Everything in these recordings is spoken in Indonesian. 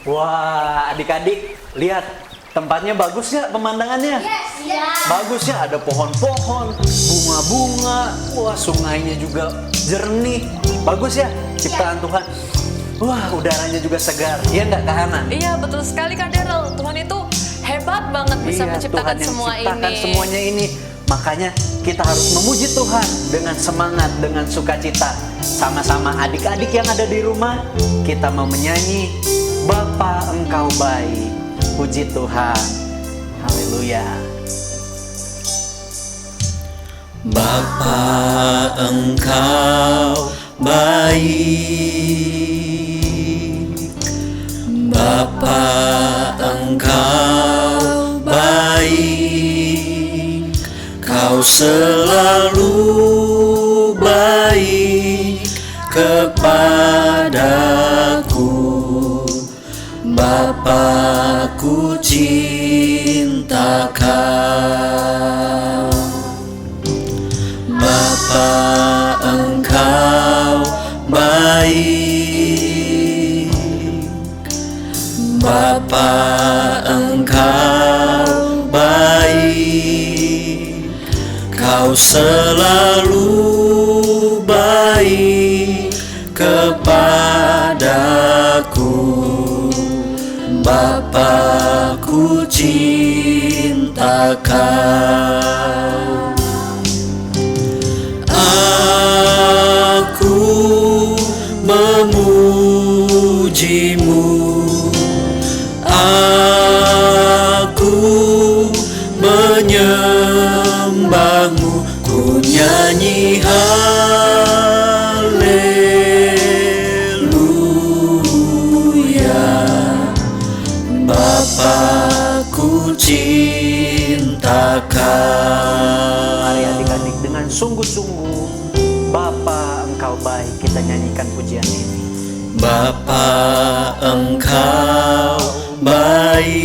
Wah, adik-adik, lihat tempatnya bagus ya pemandangannya? Yes. Bagus ya, ada pohon-pohon, bunga-bunga, wah sungainya juga jernih. Bagus ya ciptaan Tuhan. Wah, udaranya juga segar. Iya enggak Kak Hana? Iya, betul sekali Kak Daryl. Tuhan itu hebat banget bisa Iya, menciptakan Tuhan yang semua ciptakan ini. semuanya ini. Makanya kita harus memuji Tuhan dengan semangat, dengan sukacita. Sama-sama adik-adik yang ada di rumah, kita mau menyanyi Bapa Engkau baik. Puji Tuhan. Haleluya. Bapa Engkau baik, Bapa Engkau baik, Kau selalu baik kepadaku. Bapa, ku cinta Kau. Bapa Engkau baik, Bapa Engkau baik, Kau selalu baik kepadaku. Bapa, ku cinta Kau. Aku memuji-Mu, aku menyembah-Mu, ku nyanyi haleluya. Bapa, ku cinta Kau. Mari adik-adik dengan sungguh-sungguh Bapa Engkau baik, kita nyanyikan pujian ini. Bapa Engkau baik,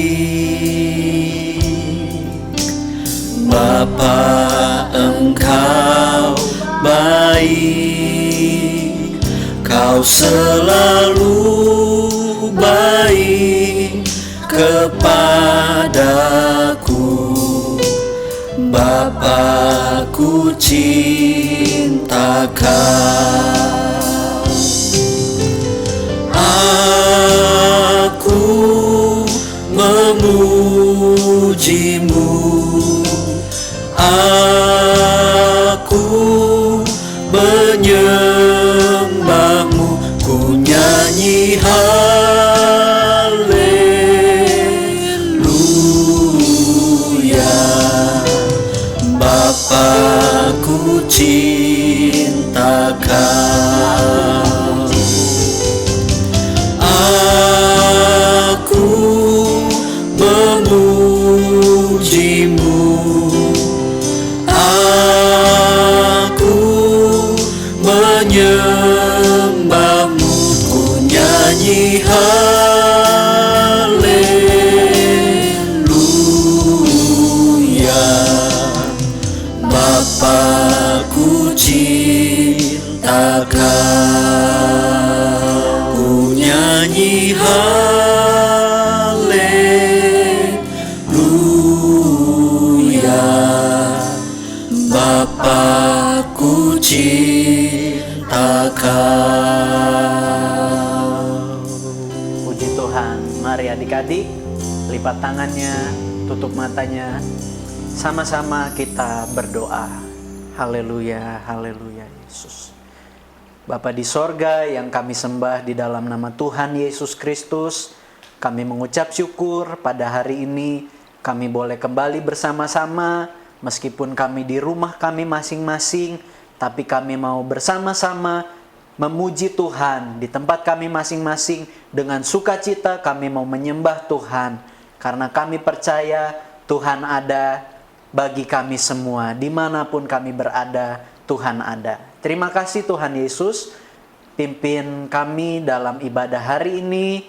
Bapa Engkau baik, Kau selalu baik kepadaku. Bapa, ku cinta Kau. Aku memuji-Mu, aku menyembah-Mu, ku nyanyi haleluya. Bapa, ku cinta Kau. Aku memuji-Mu, aku menyembah-Mu, ku nyanyi haleluya. Bapa, ku cinta Kau, ku nyanyi haleluya. Bapa, ku cinta Kau. Puji Tuhan. Mari adik-adik, lipat tangannya, tutup matanya. Sama-sama kita berdoa. Haleluya, haleluya Yesus. Bapa di sorga yang kami sembah di dalam nama Tuhan Yesus Kristus, kami mengucap syukur pada hari ini kami boleh kembali bersama-sama. Meskipun kami di rumah kami masing-masing, tapi kami mau bersama-sama memuji Tuhan di tempat kami masing-masing. Dengan sukacita kami mau menyembah Tuhan, karena kami percaya Tuhan ada bagi kami semua. Dimanapun kami berada, Tuhan ada. Terima kasih Tuhan Yesus, pimpin kami dalam ibadah hari ini.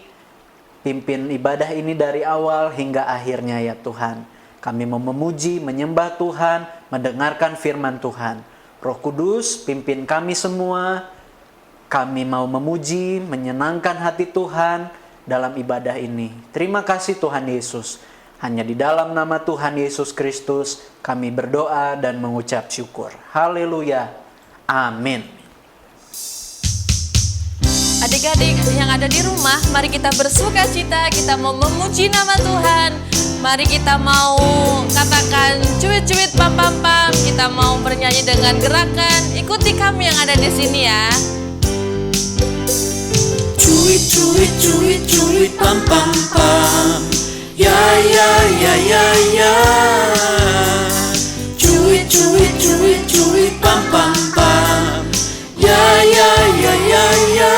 Pimpin ibadah ini dari awal hingga akhirnya ya Tuhan. Kami mau memuji, menyembah Tuhan, mendengarkan firman Tuhan. Roh Kudus, pimpin kami semua. Kami mau memuji, menyenangkan hati Tuhan dalam ibadah ini. Terima kasih Tuhan Yesus. Hanya di dalam nama Tuhan Yesus Kristus kami berdoa dan mengucap syukur. Haleluya. Amin. Adik-adik yang ada di rumah, mari kita bersuka cita, kita mau memuji nama Tuhan. Mari kita mau katakan cuit-cuit pam-pam-pam, kita mau bernyanyi dengan gerakan. Ikuti kami yang ada di sini ya. Cuit cuit cuit cuit pam pam pam, ya ya ya ya ya. Cuit cuit cuit cuit pam pam pam, ya ya ya ya ya.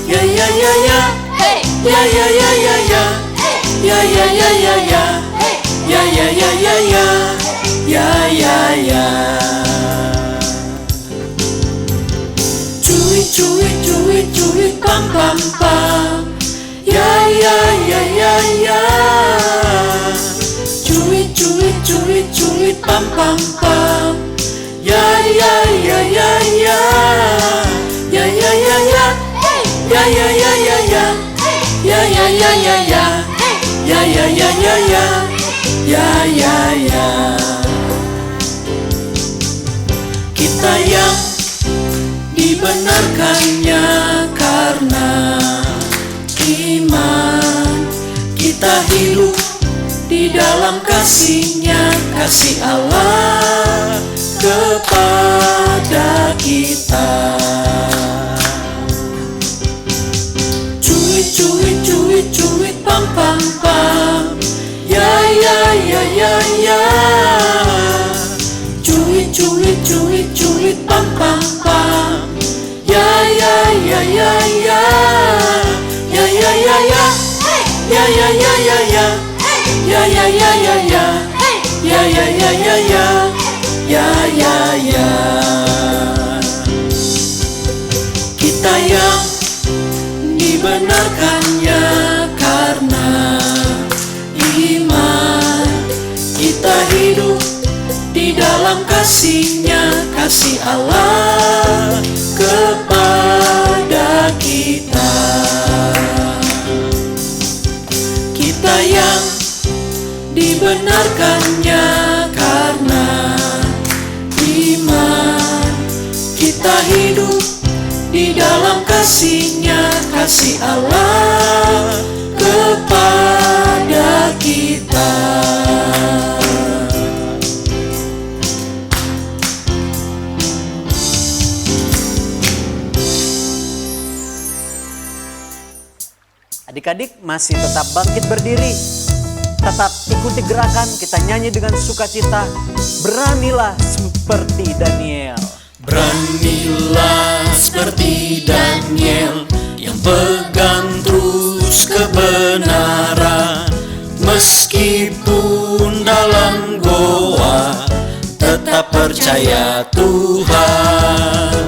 Ya ya ya ya, Hey, ya ya ya ya ya. Ya ya ya ya ya. Ya ya ya ya ya. Ya ya ya. Cuit cuit cuit cuit pam pam pam, ya ya ya ya ya. Cuit cuit cuit cuit pam pam pam, ya ya ya ya ya. Ya ya ya ya. Ya ya ya ya ya. Ya ya ya ya ya. Ya ya ya ya ya. Ya ya ya. Kita yang dibenarkannya karena iman, kita hidup di dalam kasih-Nya, kasih Allah kepada kita. Cuit cuit cuit cuit pam pam pam, ya ya ya ya ya. Cuit cuit cuit cuit pam pam pam, ya ya ya ya ya. Ya ya ya ya. Ya ya ya ya ya. Ya ya ya ya ya. Ya ya ya ya ya. Ya ya ya. Kita yang dibenarkannya karena iman, kita hidup di dalam kasih-Nya, kasih Allah kepada kita. Kita yang dibenarkannya karena iman, kita hidup di dalam kasih-Nya, kasih Allah kepada kita. Adik-adik masih tetap bangkit berdiri. Tetap ikuti gerakan, kita nyanyi dengan sukacita. Beranilah seperti Daniel. Beranilah seperti Daniel yang pegang terus kebenaran. Meskipun dalam goa tetap percaya Tuhan.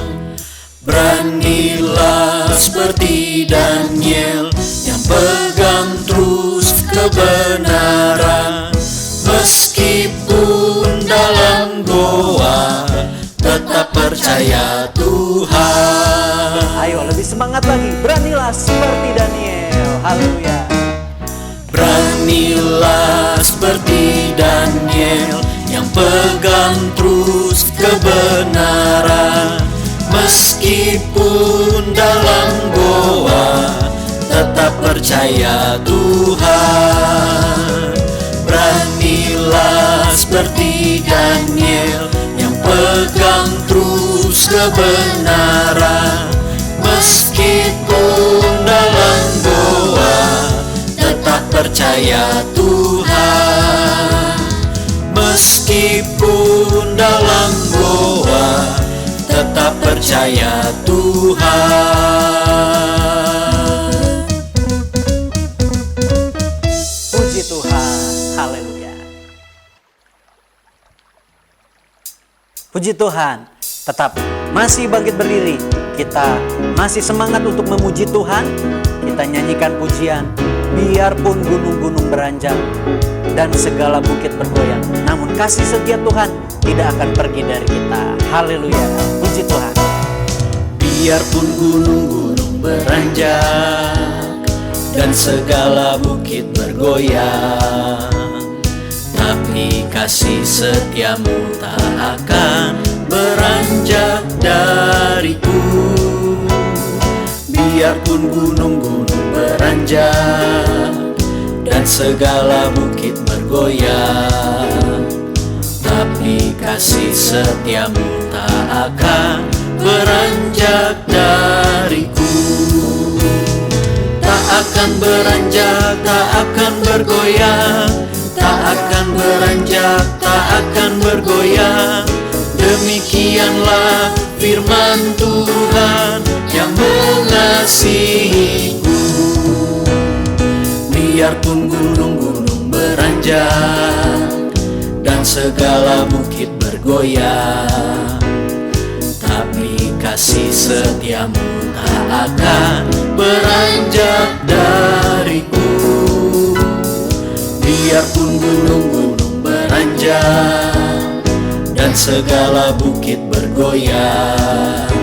Beranilah seperti Daniel yang pegang terus kebenaran. Meskipun dalam goa tetap percaya Tuhan. Ayo lebih semangat lagi. Beranilah seperti Daniel. Haleluya. Beranilah seperti Daniel yang pegang terus kebenaran. Meskipun dalam goa tetap percaya Tuhan. Beranilah seperti Daniel yang pegang terus kebenaran. Meskipun dalam goa tetap percaya Tuhan. Meskipun dalam goa tetap percaya Tuhan. Puji Tuhan. Haleluya. Puji Tuhan. Tetap masih bangkit berdiri. Kita masih semangat untuk memuji Tuhan. Kita nyanyikan pujian. Biarpun gunung-gunung beranjak dan segala bukit bergoyang, namun kasih setia Tuhan tidak akan pergi dari kita. Haleluya. Puji Tuhan. Biarpun gunung-gunung beranjak dan segala bukit bergoyang. Tapi kasih setiamu tak akan beranjak dariku. Biarpun gunung-gunung beranjak dan segala bukit bergoyang, tapi kasih setiamu tak akan beranjak dariku. Tak akan beranjak, tak akan bergoyang, tak akan beranjak, tak akan bergoyang. Demikianlah firman Tuhan yang mengasihiku. Biarpun gunung-gunung beranjak dan segala bukit bergoyang, tapi kasih setiamu tak akan beranjak dariku. Biarpun gunung-gunung beranjak dan segala bukit bergoyang,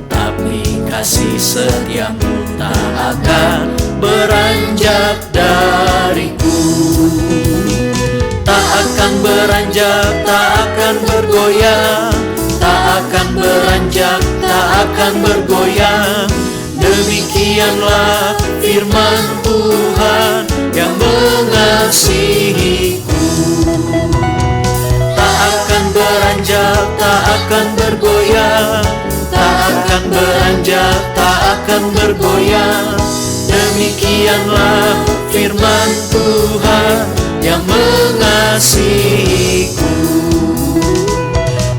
tapi kasih setiamu tak akan beranjak dariku. Tak akan beranjak, tak akan bergoyang, tak akan beranjak, tak akan bergoyang. Demikianlah firman Tuhan yang mengasihiku. Tak akan beranjak, tak akan bergoyang, tak akan beranjak, tak akan bergoyang. Demikianlah firman Tuhan yang mengasihiku.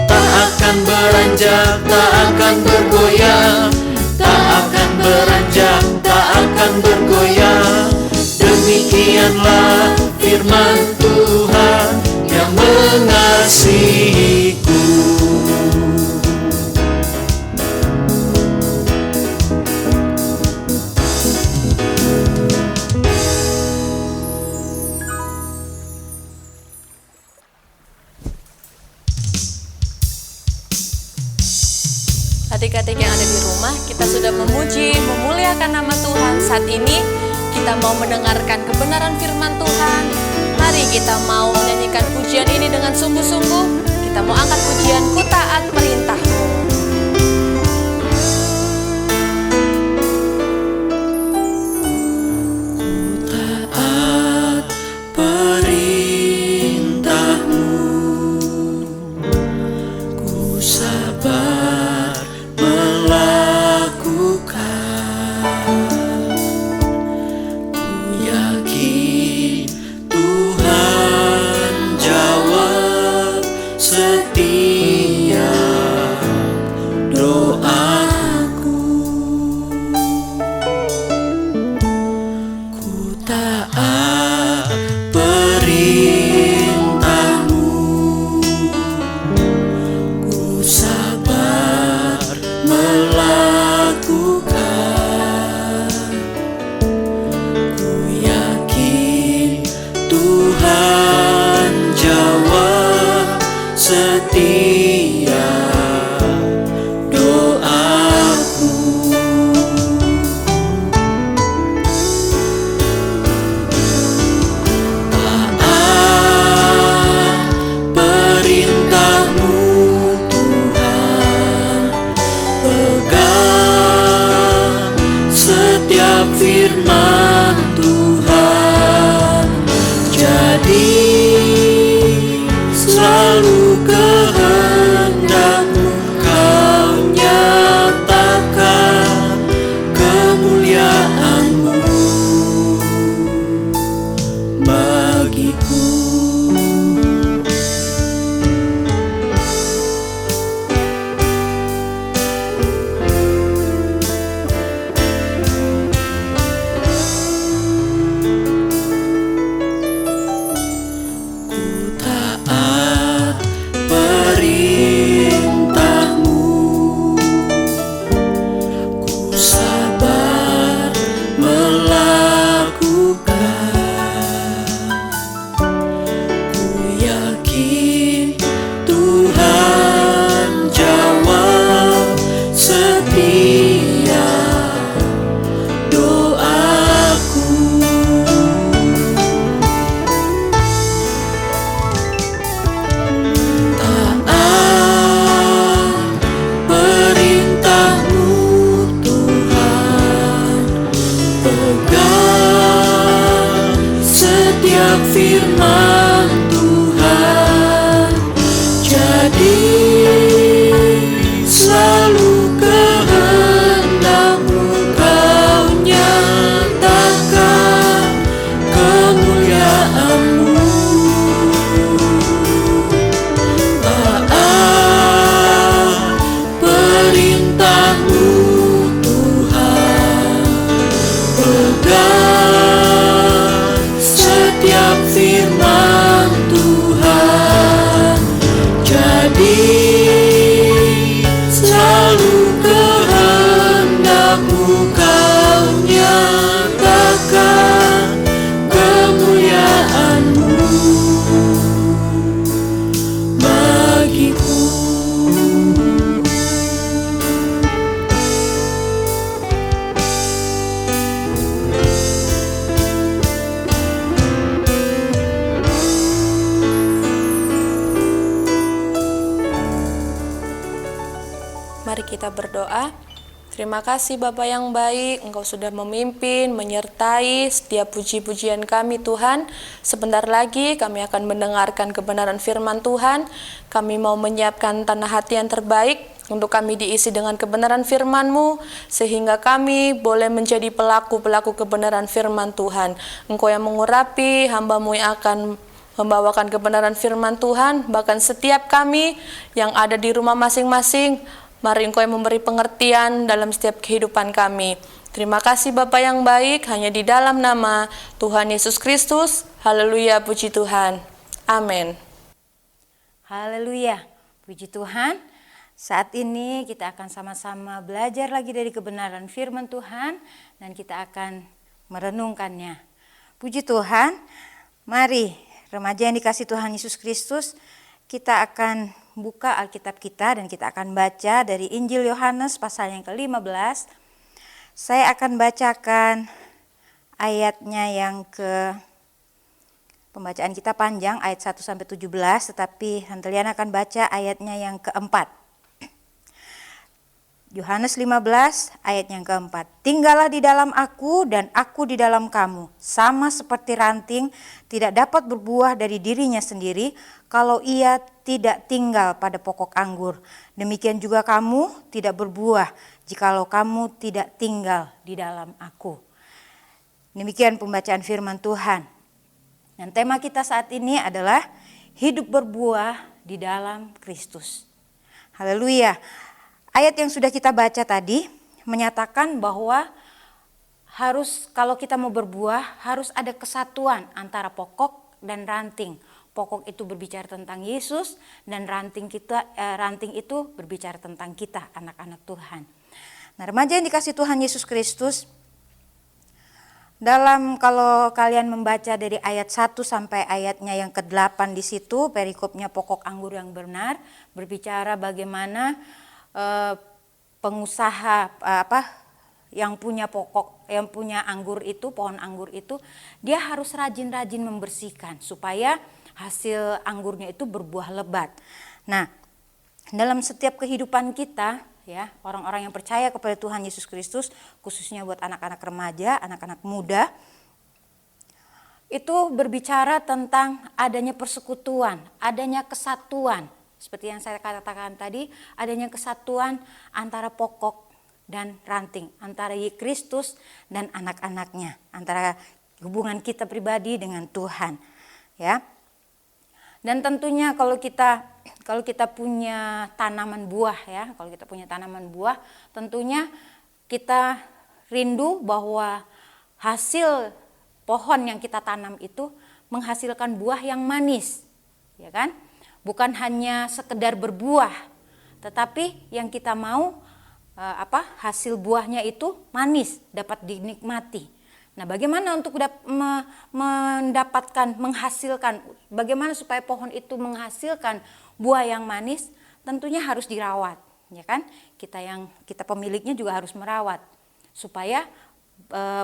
Tak akan beranjak, tak akan bergoyang, tak akan beranjak, tak akan bergoyang. Demikianlah firman Tuhan yang mengasihiku. Adik-adik yang ada di rumah, kita sudah memuji, memuliakan nama Tuhan. Saat ini kita mau mendengarkan kebenaran firman Tuhan. Mari kita mau menyanyikan pujian ini dengan sungguh-sungguh. Kita mau angkat pujian Ku Taat Perintah-Mu. Taat perintah-Mu, ku sabar melakukan. Ku yakin Tuhan jawab setiap doaku. Ku taat perintah-Mu, ku sabar melakukan. Ku yakin Tuhan jawab setiap doaku. Taat perintah-Mu Tuhan, pegang setiap firman Tuhan. Jadi selalu kehendak-Mu Kau nyatakan kemuliaan-Mu bagiku. Mari kita berdoa. Terima kasih Bapa yang baik, Engkau sudah memimpin, menyertai setiap puji-pujian kami Tuhan. Sebentar lagi kami akan mendengarkan kebenaran firman Tuhan. Kami mau menyiapkan tanah hati yang terbaik untuk kami diisi dengan kebenaran firman-Mu, sehingga kami boleh menjadi pelaku-pelaku kebenaran firman Tuhan. Engkau yang mengurapi, hamba-Mu yang akan membawakan kebenaran firman Tuhan, bahkan setiap kami yang ada di rumah masing-masing. Mari Engkau yang memberi pengertian dalam setiap kehidupan kami. Terima kasih Bapa yang baik, hanya di dalam nama Tuhan Yesus Kristus. Haleluya, puji Tuhan. Amin. Haleluya, puji Tuhan. Saat ini kita akan sama-sama belajar lagi dari kebenaran firman Tuhan dan kita akan merenungkannya. Puji Tuhan, mari remaja yang dikasih Tuhan Yesus Kristus, kita akan buka Alkitab kita dan kita akan baca dari Injil Yohanes pasal yang ke-15. Saya akan bacakan ayatnya yang pembacaan kita panjang ayat 1 sampai 17, tetapi Hantelian akan baca ayatnya yang keempat. Yohanes 15 ayat yang keempat. Tinggallah di dalam aku dan aku di dalam kamu. Sama seperti ranting tidak dapat berbuah dari dirinya sendiri kalau ia tidak tinggal pada pokok anggur. Demikian juga kamu tidak berbuah jikalau kamu tidak tinggal di dalam aku. Demikian pembacaan firman Tuhan. Dan tema kita saat ini adalah hidup berbuah di dalam Kristus. Haleluya. Ayat yang sudah kita baca tadi menyatakan bahwa kalau kita mau berbuah harus ada kesatuan antara pokok dan ranting. Pokok itu berbicara tentang Yesus dan ranting itu berbicara tentang kita, anak-anak Tuhan. Nah, remaja yang dikasih Tuhan Yesus Kristus, kalau kalian membaca dari ayat 1 sampai ayatnya yang ke-8 di situ, perikopnya pokok anggur yang benar, berbicara bagaimana pengusaha yang punya anggur itu, pohon anggur itu, dia harus rajin-rajin membersihkan supaya hasil anggurnya itu berbuah lebat. Nah, dalam setiap kehidupan kita, ya, orang-orang yang percaya kepada Tuhan Yesus Kristus, khususnya buat anak-anak remaja, anak-anak muda, itu berbicara tentang adanya persekutuan, adanya kesatuan. Seperti yang saya katakan tadi, adanya kesatuan antara pokok dan ranting, antara Kristus dan anak-anaknya, antara hubungan kita pribadi dengan Tuhan, ya. Dan tentunya kalau kita punya tanaman buah, ya, kalau kita punya tanaman buah, tentunya kita rindu bahwa hasil pohon yang kita tanam itu menghasilkan buah yang manis, ya kan? Bukan hanya sekedar berbuah, tetapi yang kita mau hasil buahnya itu manis, dapat dinikmati. Nah, bagaimana untuk menghasilkan, bagaimana supaya pohon itu menghasilkan buah yang manis? Tentunya harus dirawat, ya kan? Kita pemiliknya juga harus merawat supaya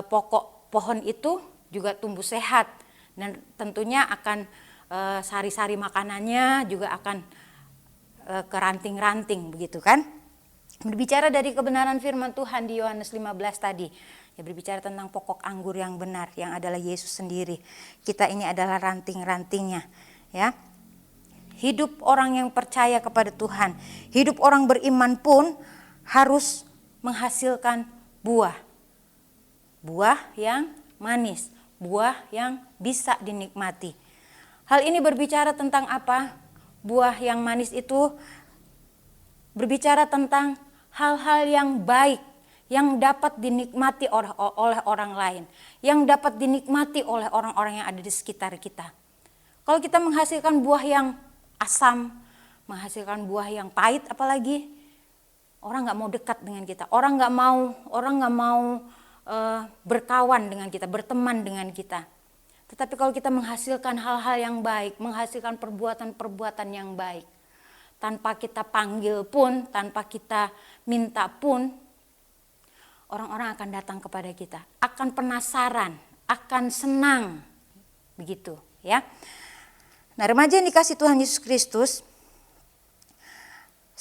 pokok pohon itu juga tumbuh sehat dan tentunya akan sari-sari makanannya juga akan ke ranting-ranting, begitu kan. Berbicara dari kebenaran firman Tuhan di Yohanes 15 tadi, ya, berbicara tentang pokok anggur yang benar yang adalah Yesus sendiri. Kita ini adalah ranting-rantingnya, ya. Hidup orang yang percaya kepada Tuhan, hidup orang beriman pun harus menghasilkan buah. Buah yang manis, buah yang bisa dinikmati. Hal ini berbicara tentang apa? Buah yang manis itu berbicara tentang hal-hal yang baik, yang dapat dinikmati oleh orang lain, yang dapat dinikmati oleh orang-orang yang ada di sekitar kita. Kalau kita menghasilkan buah yang asam, menghasilkan buah yang pahit, apalagi orang nggak mau dekat dengan kita, orang nggak mau berkawan dengan kita, berteman dengan kita. Tetapi kalau kita menghasilkan hal-hal yang baik, menghasilkan perbuatan-perbuatan yang baik, tanpa kita panggil pun, tanpa kita minta pun, orang-orang akan datang kepada kita, akan penasaran, akan senang, begitu, ya. Nah, remaja yang dikasih Tuhan Yesus Kristus,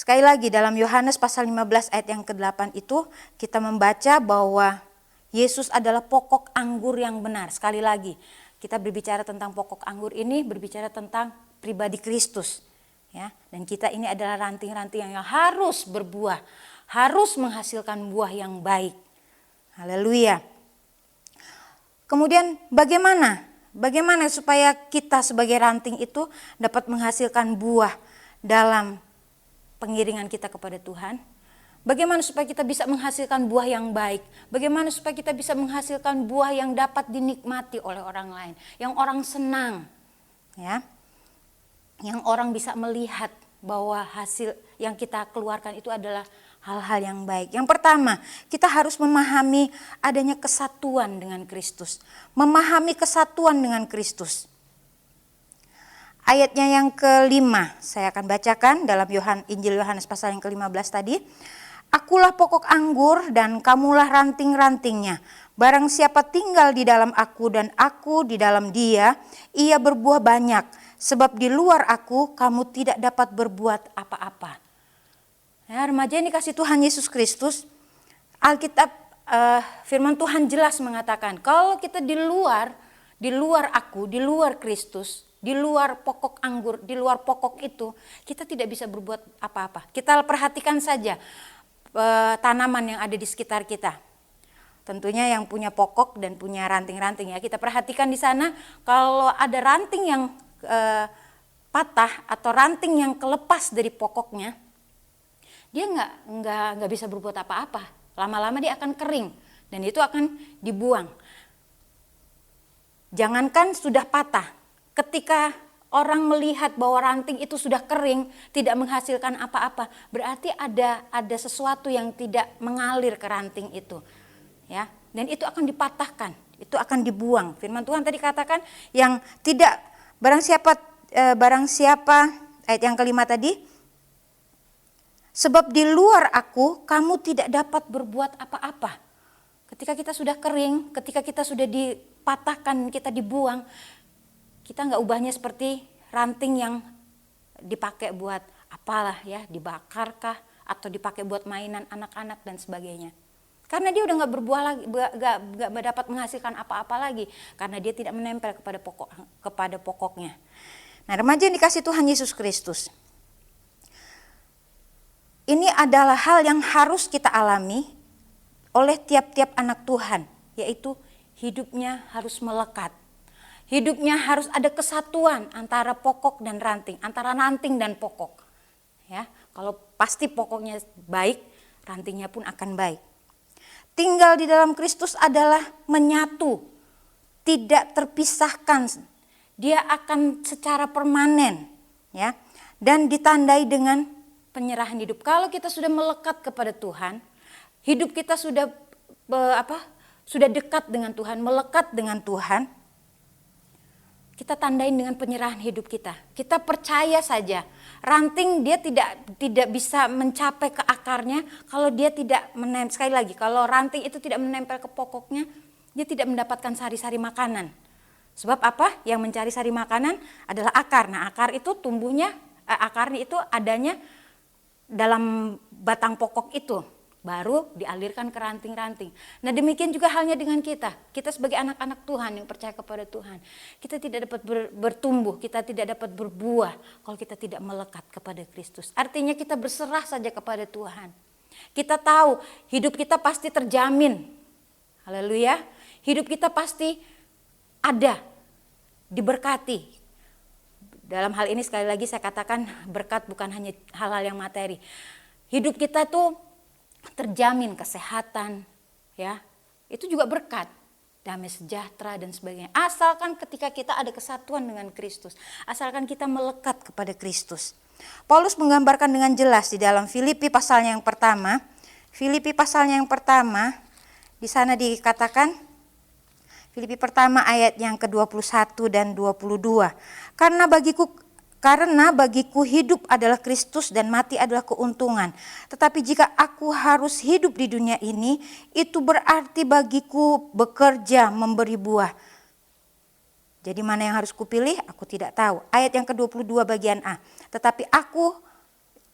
Sekali lagi dalam Yohanes pasal 15 ayat yang ke-8 itu kita membaca bahwa Yesus adalah pokok anggur yang benar. Sekali lagi kita berbicara tentang pokok anggur ini berbicara tentang pribadi Kristus. Ya, dan kita ini adalah ranting-ranting yang harus berbuah, harus menghasilkan buah yang baik. Haleluya. Kemudian bagaimana supaya kita sebagai ranting itu dapat menghasilkan buah dalam pengiringan kita kepada Tuhan? Bagaimana supaya kita bisa menghasilkan buah yang baik? Bagaimana supaya kita bisa menghasilkan buah yang dapat dinikmati oleh orang lain, yang orang senang, ya, yang orang bisa melihat bahwa hasil yang kita keluarkan itu adalah hal-hal yang baik. Yang pertama, kita harus memahami adanya kesatuan dengan Kristus, memahami kesatuan dengan Kristus. Ayatnya yang kelima, saya akan bacakan dalam Injil Yohanes pasal yang ke-15 tadi. Akulah pokok anggur dan kamulah ranting-rantingnya. Barang siapa tinggal di dalam aku dan aku di dalam dia, ia berbuah banyak. Sebab di luar aku, kamu tidak dapat berbuat apa-apa. Ya, remaja ini kasih Tuhan Yesus Kristus, Alkitab firman Tuhan jelas mengatakan, kalau kita di luar aku, di luar Kristus, di luar pokok anggur, di luar pokok itu, kita tidak bisa berbuat apa-apa. Kita perhatikan saja tanaman yang ada di sekitar kita. Tentunya yang punya pokok dan punya ranting-ranting ya. Kita perhatikan di sana kalau ada ranting yang patah atau ranting yang kelepas dari pokoknya, dia nggak bisa berbuat apa-apa. Lama-lama dia akan kering dan itu akan dibuang. Jangankan sudah patah, ketika orang melihat bahwa ranting itu sudah kering, tidak menghasilkan apa-apa, berarti ada sesuatu yang tidak mengalir ke ranting itu, ya. Dan itu akan dipatahkan, itu akan dibuang. Firman Tuhan tadi katakan yang tidak barang siapa ayat yang kelima tadi, sebab di luar aku kamu tidak dapat berbuat apa-apa. Ketika kita sudah kering, ketika kita sudah dipatahkan, kita dibuang, kita nggak ubahnya seperti ranting yang dipakai buat apalah ya, dibakarkah atau dipakai buat mainan anak-anak dan sebagainya. Karena dia udah nggak berbuah lagi, nggak dapat menghasilkan apa-apa lagi, karena dia tidak menempel kepada pokoknya. Nah, remaja yang dikasih Tuhan Yesus Kristus, ini adalah hal yang harus kita alami oleh tiap-tiap anak Tuhan, yaitu hidupnya harus melekat. Hidupnya harus ada kesatuan antara pokok dan ranting, antara ranting dan pokok. Ya, kalau pasti pokoknya baik, rantingnya pun akan baik. Tinggal di dalam Kristus adalah menyatu, tidak terpisahkan. Dia akan secara permanen, ya, dan ditandai dengan penyerahan hidup. Kalau kita sudah melekat kepada Tuhan, hidup kita sudah dekat dengan Tuhan, melekat dengan Tuhan, kita tandain dengan penyerahan hidup kita. Kita percaya saja, ranting dia tidak bisa mencapai ke akarnya kalau dia tidak menempel. Sekali lagi, kalau ranting itu tidak menempel ke pokoknya, dia tidak mendapatkan sari-sari makanan. Sebab apa? Yang mencari sari makanan adalah akar. Nah, akar itu tumbuhnya, akarnya itu adanya dalam batang pokok itu, baru dialirkan ke ranting-ranting. Nah, demikian juga halnya dengan kita. Kita sebagai anak-anak Tuhan yang percaya kepada Tuhan, kita tidak dapat bertumbuh, kita tidak dapat berbuah kalau kita tidak melekat kepada Kristus. Artinya kita berserah saja kepada Tuhan. Kita tahu hidup kita pasti terjamin. Haleluya. Hidup kita pasti ada, diberkati. Dalam hal ini sekali lagi saya katakan berkat bukan hanya hal-hal yang materi. Hidup kita tuh terjamin kesehatan, ya, itu juga berkat, damai sejahtera dan sebagainya. Asalkan ketika kita ada kesatuan dengan Kristus, asalkan kita melekat kepada Kristus. Paulus menggambarkan dengan jelas di dalam Filipi pasalnya yang pertama. Filipi pasalnya yang pertama, di sana dikatakan, Filipi pertama ayat yang ke-21 dan 22. Karena bagiku hidup adalah Kristus dan mati adalah keuntungan. Tetapi jika aku harus hidup di dunia ini, itu berarti bagiku bekerja memberi buah. Jadi mana yang harus kupilih? Aku tidak tahu. Ayat yang ke-22 bagian A. Tetapi aku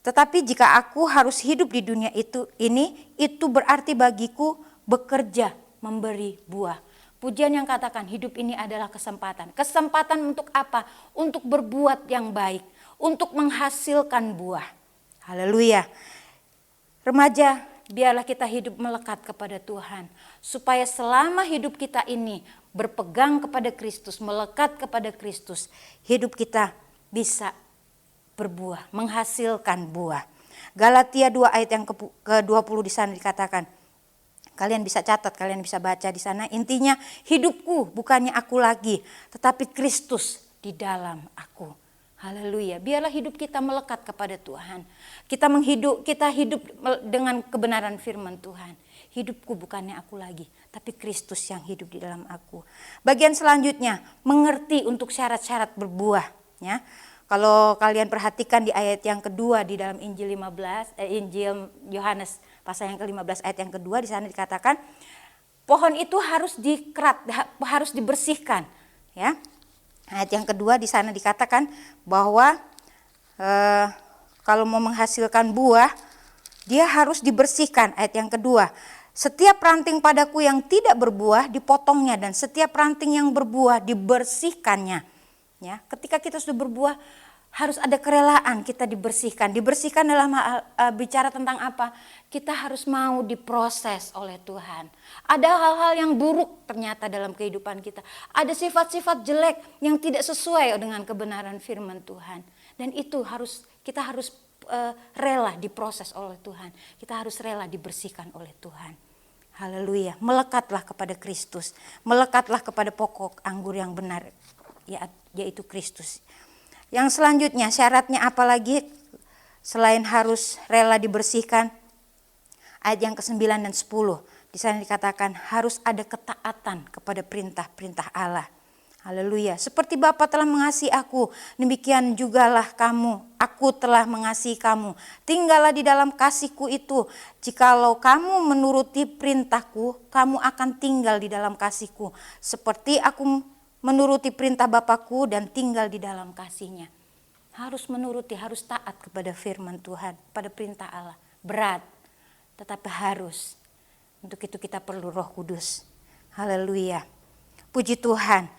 Tetapi jika aku harus hidup di dunia itu berarti bagiku bekerja memberi buah. Pujian yang katakan hidup ini adalah kesempatan. Kesempatan untuk apa? Untuk berbuat yang baik, untuk menghasilkan buah. Haleluya. Remaja, biarlah kita hidup melekat kepada Tuhan. Supaya selama hidup kita ini berpegang kepada Kristus, melekat kepada Kristus, hidup kita bisa berbuah, menghasilkan buah. Galatia 2 ayat yang ke-20 di sana dikatakan, kalian bisa catat, kalian bisa baca di sana. Intinya hidupku bukannya aku lagi, tetapi Kristus di dalam aku. Haleluya. Biarlah hidup kita melekat kepada Tuhan. Kita hidup dengan kebenaran firman Tuhan. Hidupku bukannya aku lagi, tapi Kristus yang hidup di dalam aku. Bagian selanjutnya, mengerti untuk syarat-syarat berbuah. Ya. Kalau kalian perhatikan di ayat yang kedua di dalam Injil Yohanes pasal yang ke-15 ayat yang kedua, di sana dikatakan pohon itu harus dikerat, harus dibersihkan. Ya. Ayat yang kedua di sana dikatakan bahwa kalau mau menghasilkan buah, dia harus dibersihkan. Ayat yang kedua, setiap ranting padaku yang tidak berbuah dipotongnya, dan setiap ranting yang berbuah dibersihkannya. Ya, ketika kita sudah berbuah harus ada kerelaan kita dibersihkan. Dibersihkan dalam bicara tentang apa? Kita harus mau diproses oleh Tuhan. Ada hal-hal yang buruk ternyata dalam kehidupan kita. Ada sifat-sifat jelek yang tidak sesuai dengan kebenaran firman Tuhan. Dan itu kita harus rela diproses oleh Tuhan. Kita harus rela dibersihkan oleh Tuhan. Haleluya. Melekatlah kepada Kristus. Melekatlah kepada pokok anggur yang benar, yaitu Kristus. Yang selanjutnya, syaratnya apa lagi selain harus rela dibersihkan? Ayat yang ke-9 dan 10. Di sana dikatakan harus ada ketaatan kepada perintah-perintah Allah. Haleluya. Seperti Bapa telah mengasihi aku, demikian jugalah kamu. Aku telah mengasihi kamu. Tinggallah di dalam kasihku itu. Jikalau kamu menuruti perintahku, kamu akan tinggal di dalam kasihku. Seperti aku menuruti perintah Bapakku dan tinggal di dalam kasihnya. Harus menuruti, harus taat kepada firman Tuhan, pada perintah Allah. Berat, tetapi harus. Untuk itu kita perlu Roh Kudus. Haleluya. Puji Tuhan.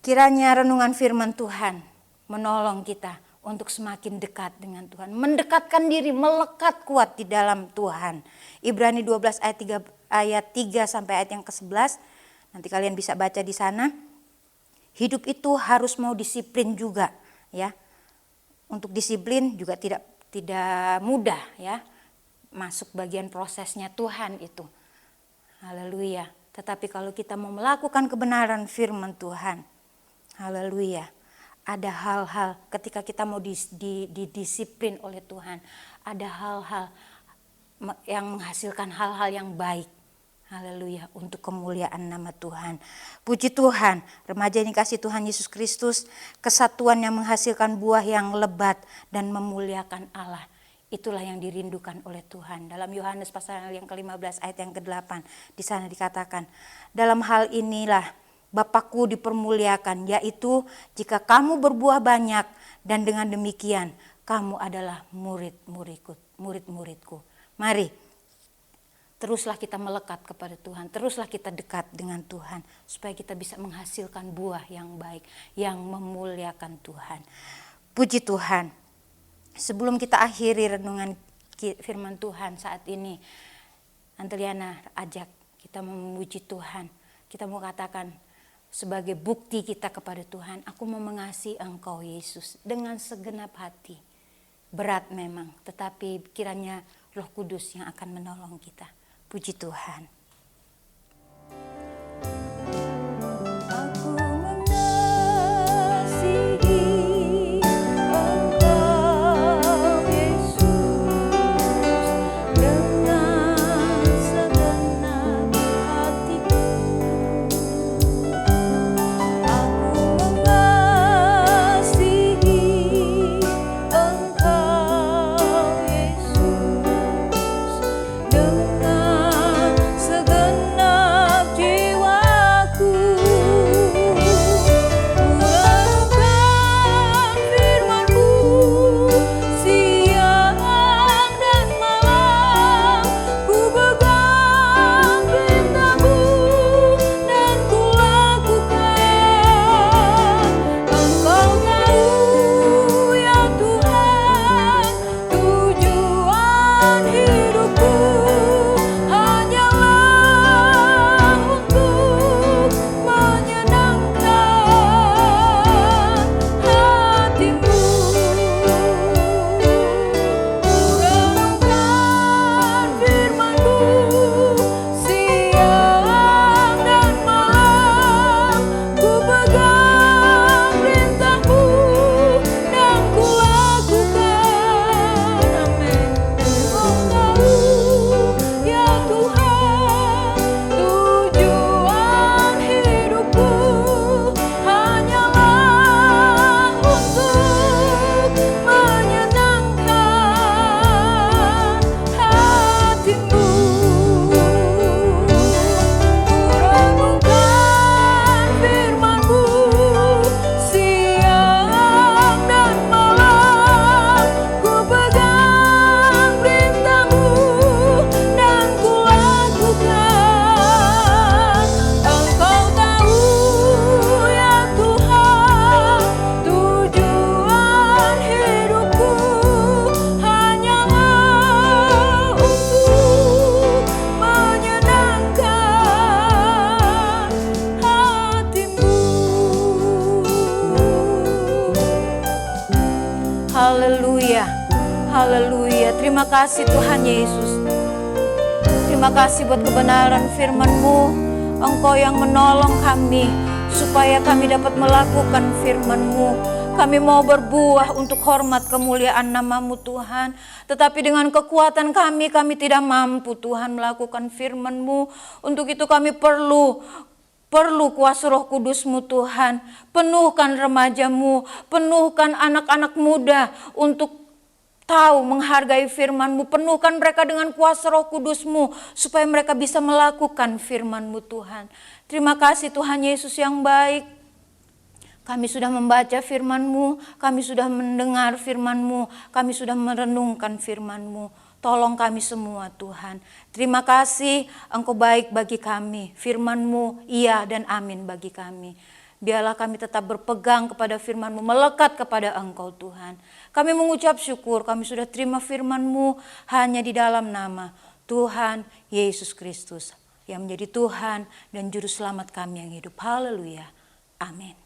Kiranya renungan firman Tuhan menolong kita untuk semakin dekat dengan Tuhan. Mendekatkan diri, melekat kuat di dalam Tuhan. Ibrani 12 ayat 3 sampai ayat yang ke-11. Nanti kalian bisa baca di sana. Hidup itu harus mau disiplin juga, ya. Untuk disiplin juga tidak mudah, ya. Masuk bagian prosesnya Tuhan itu. Haleluya. Tetapi kalau kita mau melakukan kebenaran firman Tuhan, haleluya. Ada hal-hal ketika kita mau didisiplin oleh Tuhan, ada hal-hal yang menghasilkan hal-hal yang baik. Haleluya, untuk kemuliaan nama Tuhan. Puji Tuhan, remaja ini kasih Tuhan Yesus Kristus, kesatuan yang menghasilkan buah yang lebat dan memuliakan Allah. Itulah yang dirindukan oleh Tuhan. Dalam Yohanes pasal yang ke-15 ayat yang ke-8, di sana dikatakan, dalam hal inilah Bapakku dipermuliakan, yaitu jika kamu berbuah banyak, dan dengan demikian kamu adalah murid-muridku. Mari, teruslah kita melekat kepada Tuhan, teruslah kita dekat dengan Tuhan, supaya kita bisa menghasilkan buah yang baik, yang memuliakan Tuhan. Puji Tuhan. Sebelum kita akhiri renungan firman Tuhan saat ini, Anteliana ajak kita memuji Tuhan. Kita mau katakan sebagai bukti kita kepada Tuhan, aku mau mengasihi Engkau Yesus dengan segenap hati. Berat memang, tetapi kiranya Roh Kudus yang akan menolong kita. Puji Tuhan. Dengan Terima kasih Tuhan Yesus. Terima kasih buat kebenaran firman-Mu. Engkau yang menolong kami supaya kami dapat melakukan firman-Mu. Kami mau berbuah untuk hormat kemuliaan nama-Mu Tuhan. Tetapi dengan kekuatan kami tidak mampu Tuhan melakukan firman-Mu. Untuk itu kami perlu kuasa Roh Kudus-Mu Tuhan. Penuhkan remaja-Mu, penuhkan anak-anak muda untuk tahu menghargai firman-Mu. Penuhkan mereka dengan kuasa Roh Kudus-Mu supaya mereka bisa melakukan firman-Mu Tuhan. Terima kasih Tuhan Yesus yang baik. Kami sudah membaca firman-Mu, kami sudah mendengar firman-Mu, kami sudah merenungkan firman-Mu. Tolong kami semua Tuhan. Terima kasih Engkau baik bagi kami. Firman-Mu iya dan amin bagi kami. Biarlah kami tetap berpegang kepada firman-Mu, melekat kepada Engkau Tuhan. Kami mengucap syukur, kami sudah terima firman-Mu hanya di dalam nama Tuhan Yesus Kristus, yang menjadi Tuhan dan Juru Selamat kami yang hidup. Haleluya. Amin.